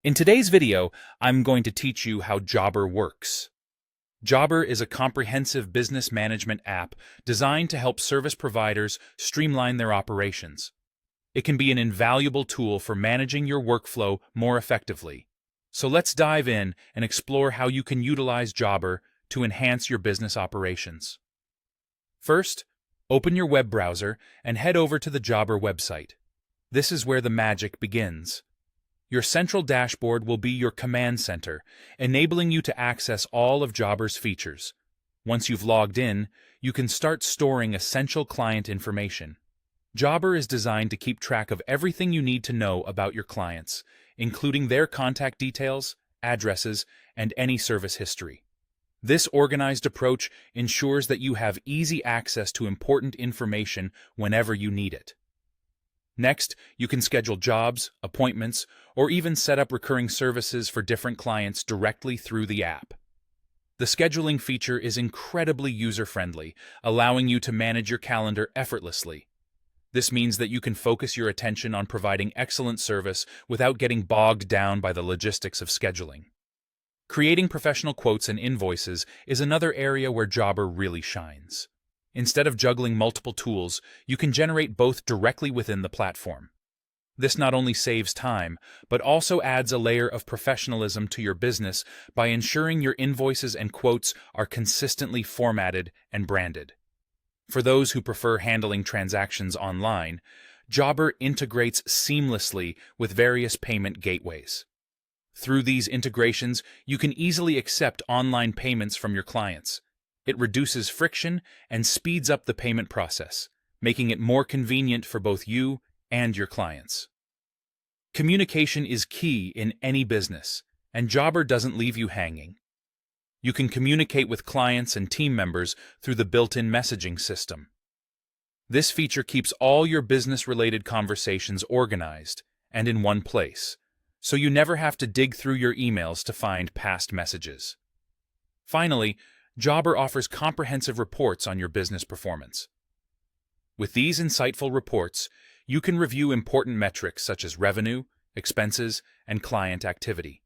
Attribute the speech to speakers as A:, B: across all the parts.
A: In today's video, I'm going to teach you how Jobber works. Jobber is a comprehensive business management app designed to help service providers streamline their operations. It can be an invaluable tool for managing your workflow more effectively. So let's dive in and explore how you can utilize Jobber to enhance your business operations. First, open your web browser and head over to the Jobber website. This is where the magic begins. Your central dashboard will be your command center, enabling you to access all of Jobber's features. Once you've logged in, you can start storing essential client information. Jobber is designed to keep track of everything you need to know about your clients, including their contact details, addresses, and any service history. This organized approach ensures that you have easy access to important information whenever you need it. Next, you can schedule jobs, appointments, or even set up recurring services for different clients directly through the app. The scheduling feature is incredibly user-friendly, allowing you to manage your calendar effortlessly. This means that you can focus your attention on providing excellent service without getting bogged down by the logistics of scheduling. Creating professional quotes and invoices is another area where Jobber really shines. Instead of juggling multiple tools, you can generate both directly within the platform. This not only saves time, but also adds a layer of professionalism to your business by ensuring your invoices and quotes are consistently formatted and branded. For those who prefer handling transactions online, Jobber integrates seamlessly with various payment gateways. Through these integrations, you can easily accept online payments from your clients. It reduces friction and speeds up the payment process, making it more convenient for both you and your clients. Communication is key in any business, and Jobber doesn't leave you hanging. You can communicate with clients and team members through the built-in messaging system. This feature keeps all your business-related conversations organized and in one place, so you never have to dig through your emails to find past messages. Finally, Jobber offers comprehensive reports on your business performance. With these insightful reports, you can review important metrics such as revenue, expenses, and client activity.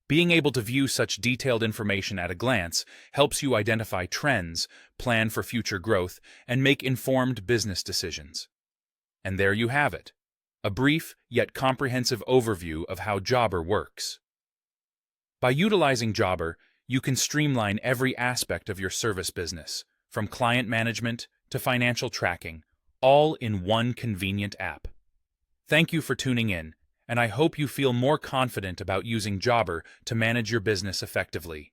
A: Being able to view such detailed information at a glance helps you identify trends, plan for future growth, and make informed business decisions. And there you have it, a brief yet comprehensive overview of how Jobber works. By utilizing Jobber, you can streamline every aspect of your service business, from client management to financial tracking, all in one convenient app. Thank you for tuning in, and I hope you feel more confident about using Jobber to manage your business effectively.